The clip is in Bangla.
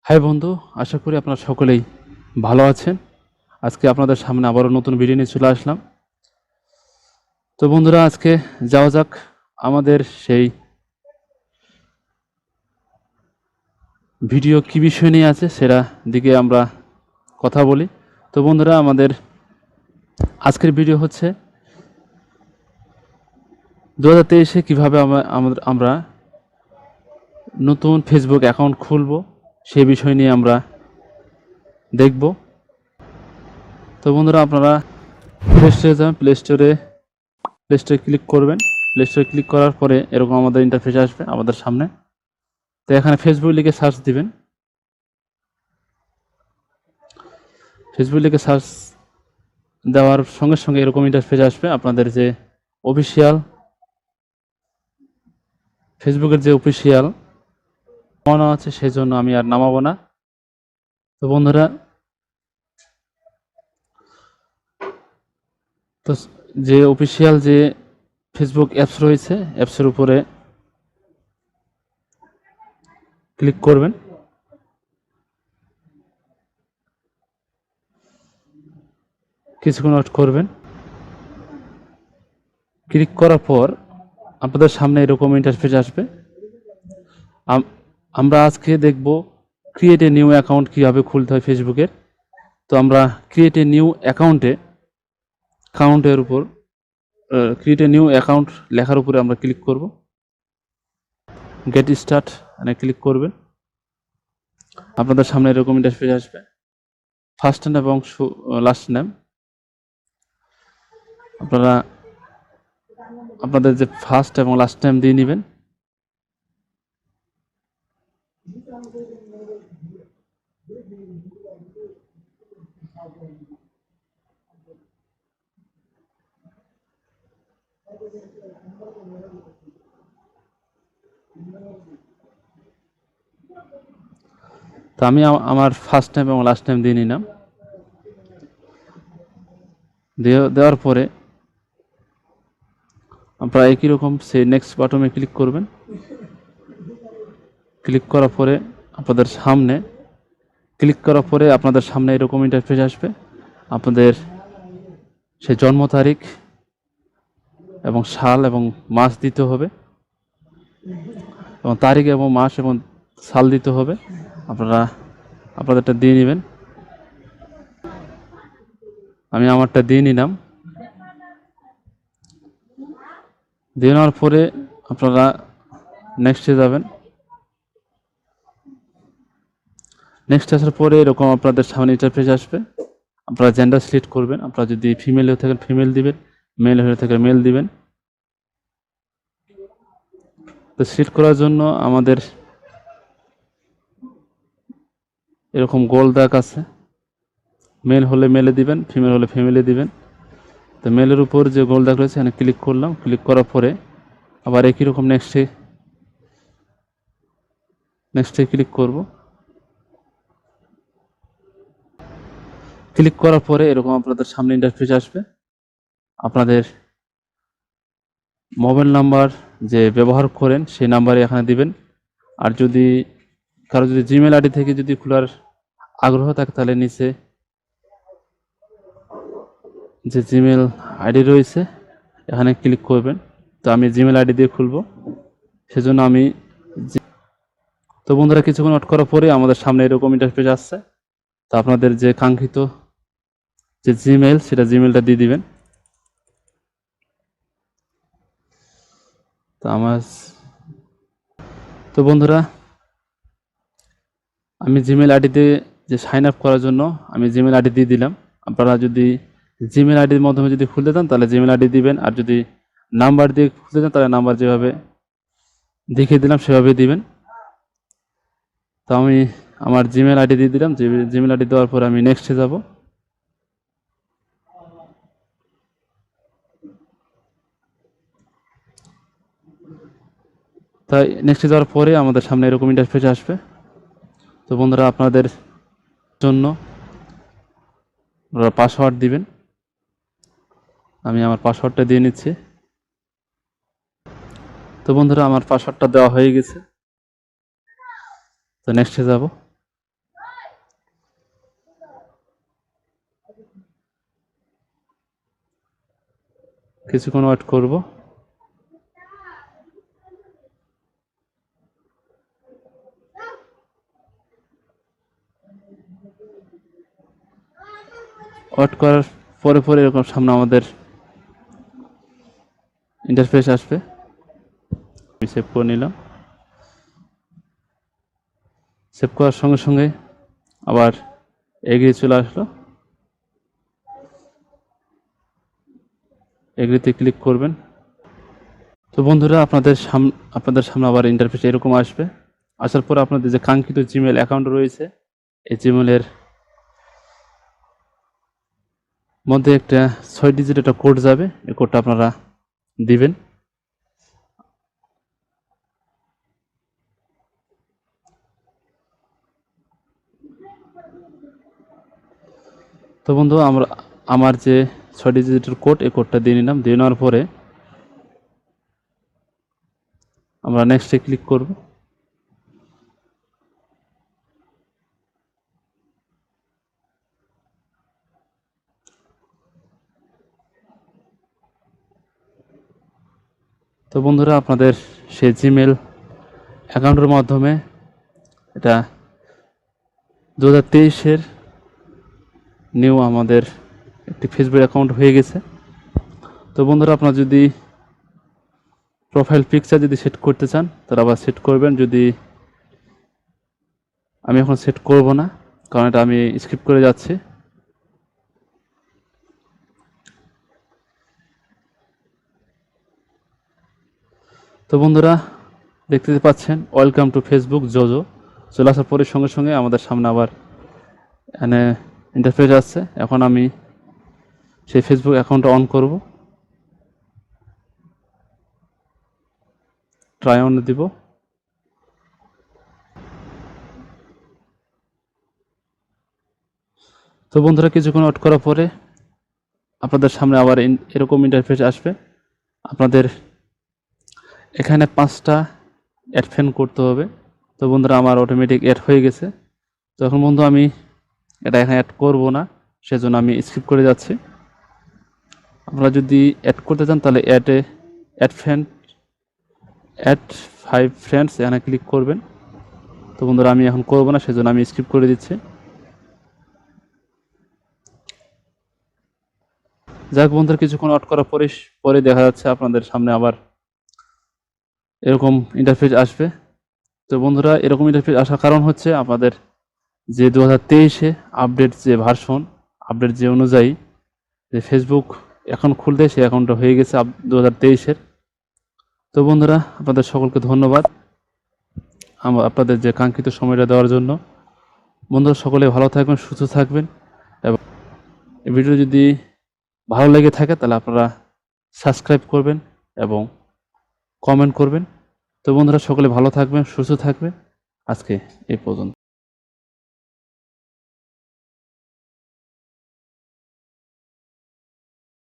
হাই বন্ধু, আশা করি আপনারা সকলেই ভালো আছেন। আজকে আপনাদের সামনে আবারও নতুন ভিডিও নিয়ে চলে আসলাম। তো বন্ধুরা, আজকে যাওয়া যাক আমাদের সেই ভিডিও কি বিষয় নিয়ে আছে সেটা দিকে আমরা কথা বলি। তো বন্ধুরা, আমাদের আজকের ভিডিও হচ্ছে 2023-এ কীভাবে আমরা নতুন ফেসবুক অ্যাকাউন্ট খুলব সেই বিষয় নিয়ে আমরা দেখব। তো বন্ধুরা, আপনারা প্লে স্টোরে যাবেন, প্লে স্টোরে ক্লিক করবেন। প্লে স্টোরে ক্লিক করার পরে এরকম আমাদের ইন্টারফেস আসবে আমাদের সামনে। তো এখানে ফেসবুক লিখে সার্চ দিবেন। ফেসবুক লিখে সার্চ দেওয়ার সঙ্গে সঙ্গে এরকম ইন্টারফেস আসবে। আপনাদের যে অফিসিয়াল ফেসবুকের যে অফিসিয়াল নামানো আছে সেই জন্য আমি আর নামাবো না। তো বন্ধুরা, তো যে অফিসিয়াল যে ফেসবুক অ্যাপস রয়েছে, অ্যাপসের উপরে ক্লিক করবেন। কিছুক্ষণ ওয়েট করবেন। ক্লিক করার পর আপনাদের সামনে এরকম ইন্টারফেস আসবে। আমরা আজকে দেখব ক্রিয়েট এ নিউ অ্যাকাউন্ট কীভাবে খুলতে হয় ফেসবুকের। তো আমরা ক্রিয়েট এ নিউ অ্যাকাউন্টের উপর ক্রিয়েট এ নিউ অ্যাকাউন্ট লেখার উপরে আমরা ক্লিক করব। গেট স্টার্ট মানে ক্লিক করবেন। আপনাদের সামনে এরকম ইন্টারফেস আসবে। ফার্স্ট নেম এবং লাস্ট নেম আপনারা আপনাদের যে ফার্স্ট এবং লাস্ট নেম দিয়ে নেবেন। তো আমি আমার ফার্স্ট নেম এবং লাস্ট নেম দিয়ে নিলাম। দেওয়ার পরে আপনারা একই রকম সেই নেক্সট বাটনে ক্লিক করবেন। ক্লিক করার পরে আপনাদের সামনে এরকম ইন্টারফেস আসবে। আপনাদের সেই জন্ম তারিখ এবং সাল এবং মাস দিতে হবে, এবং তারিখ এবং মাস এবং সাল দিতে হবে। আপনারা আপনাদেরটা দিয়ে নেবেন। আমি আমারটা দিয়ে নিলাম। দিয়ে নেওয়ার পরে আপনারা নেক্সটে যাবেন। নেক্সট আসার পরে এরকম আপনাদের সামনে ইন্টারফেস আসবে। আপনারা জেন্ডার সিলেক্ট করবেন। আপনারা যদি ফিমেল হয়ে থাকেন ফিমেল দিবেন, মেল হয়ে থাকেন মেল দিবেন। তো সিলেক্ট করার জন্য আমাদের এরকম গোল দাগ আছে। মেল হলে মেলে দিবেন, ফিমেল হলে ফিমেলে দিবেন। তো মেলের উপর যে গোল দাগ রয়েছে এখানে ক্লিক করলাম। ক্লিক করার পরে আবার একই রকম নেক্সটে ক্লিক করব। ক্লিক করার পরে এরকম আপনাদের সামনে ইন্টারফেস আসবে। আপনাদের মোবাইল নাম্বার যে ব্যবহার করেন সেই নাম্বারে এখানে দিবেন। আর যদি কারো যদি জিমেল আইডি থেকে যদি খোলার আগ্রহ থাকে তাহলে নিচে যে জিমেল আইডি রয়েছে এখানে ক্লিক করবেন। তো আমি জিমেল আইডি দিয়ে খুলব, সেজন্য তো বন্ধুরা, কিছুক্ষণ ওয়েট করার পরে আমাদের সামনে এরকম ইন্টারফেস আসছে। তো আপনাদের যে কাঙ্ক্ষিত যে জিমেল সেটা জিমেলটা দিয়ে দিবেন। তো বন্ধুরা, আমি জিমেল আইডিতে যে সাইন আপ করার জন্য আমি জিমেল আইডি দিয়ে দিলাম। আপনারা যদি জিমেল আইডির মাধ্যমে যদি খুলতে চান তাহলে জিমেল আইডি দিবেন, আর যদি নাম্বার দিয়ে খুলতে চান তাহলে নাম্বার যেভাবে দেখিয়ে দিলাম সেভাবে দিবেন। তো আমি আমার জিমেল আইডি দিয়ে দিলাম। জিমেল আইডি দেওয়ার পর আমি নেক্সটে যাব। তাই নেক্সটে যাওয়ার পরে আমাদের সামনে এরকম ইন্টারফেস আসবে। তো বন্ধুরা, আপনাদের জন্য আপনারা পাসওয়ার্ড দিবেন। আমি আমার পাসওয়ার্ডটা দিয়ে নিচ্ছি। তো বন্ধুরা, আমার পাসওয়ার্ডটা দেওয়া হয়ে গেছে। তো নেক্সটে যাব। কিছুক্ষণ ওয়েট করব। ওয়েট করার পরে পরে এরকম সামনে আমাদের ইন্টারফেস আসবে। আমি সেভ করে নিলাম। সেভ করার সঙ্গে সঙ্গে আবার এগ্রি চলে আসলো। এগ্রিতে ক্লিক করবেন। তো বন্ধুরা, আপনাদের সামনে আবার ইন্টারফেস এরকম আসবে। আসার পর আপনাদের যে কাঙ্ক্ষিত জিমেল অ্যাকাউন্ট রয়েছে, এই জিমেলের মধ্যে একটা 6 ডিজিট একটা কোড যাবে। এই কোডটা আপনারা দিবেন। তো বন্ধু, আমার যে 6 ডিজিটের কোড, এই কোডটা দিয়ে নিলাম। দিয়ে নেওয়ার পরে আমরা নেক্সটে ক্লিক করব। তো বন্ধুরা, আপনাদের সেই জিমেল অ্যাকাউন্টের মাধ্যমে এটা 2023-এর নিউ আমাদের একটি ফেসবুক অ্যাকাউন্ট হয়ে গেছে। তো বন্ধুরা, আপনারা যদি প্রোফাইল পিকচার যদি সেট করতে চান তাহলে আবার সেট করবেন। যদি আমি এখন সেট করব না, কারণ এটা আমি স্কিপ করে যাচ্ছি। তো বন্ধুরা, দেখতে পাচ্ছেন ওয়েলকাম টু ফেসবুক জোজো চলে আসার পরে সঙ্গে সঙ্গে আমাদের সামনে আবার এখানে ইন্টারফেস আসছে। এখন আমি সেই ফেসবুক অ্যাকাউন্টটা অন করব, ট্রাই অন দিব। তো বন্ধুরা, কিছুক্ষণ ওয়েট করার পরে আপনাদের সামনে আবার এরকম ইন্টারফেস আসবে। আপনাদের এখানে 5টা অ্যাড ফ্যান করতে হবে। তো বন্ধুরা, আমার অটোমেটিক অ্যাড হয়ে গেছে। তো এখন বন্ধু আমি এটা এখানে অ্যাড করব না, সেজন্য আমি স্কিপ করে যাচ্ছি। আপনারা যদি অ্যাড করতে চান তাহলে অ্যাড 5 ফ্রেন্ডস এখানে ক্লিক করবেন। তো বন্ধুরা, আমি এখন করব না, সেজন্য আমি স্কিপ করে দিচ্ছি। যাক বন্ধুরা, কিছুক্ষণ ওয়েট করার পরে দেখা যাচ্ছে আপনাদের সামনে আবার এরকম ইন্টারফেস আসবে। তো বন্ধুরা, এরকম ইন্টারফেস আসার কারণ হচ্ছে আপনাদের যে 2023-এ আপডেট যে অনুযায়ী যে ফেসবুক অ্যাকাউন্ট খুলতে, সেই অ্যাকাউন্টটা হয়ে গেছে 2023-এর। তো বন্ধুরা, আপনাদের সকলকে ধন্যবাদ আপনাদের যে কাঙ্ক্ষিত সময়টা দেওয়ার জন্য। বন্ধুরা, সকলে ভালো থাকবেন, সুস্থ থাকবেন, এবং এই ভিডিও যদি ভালো লেগে থাকে তাহলে আপনারা সাবস্ক্রাইব করবেন এবং কমেন্ট করবেন। তো বন্ধুরা, সকলে ভালো থাকবেন, সুস্থ থাকবেন। আজকে এই পর্যন্ত।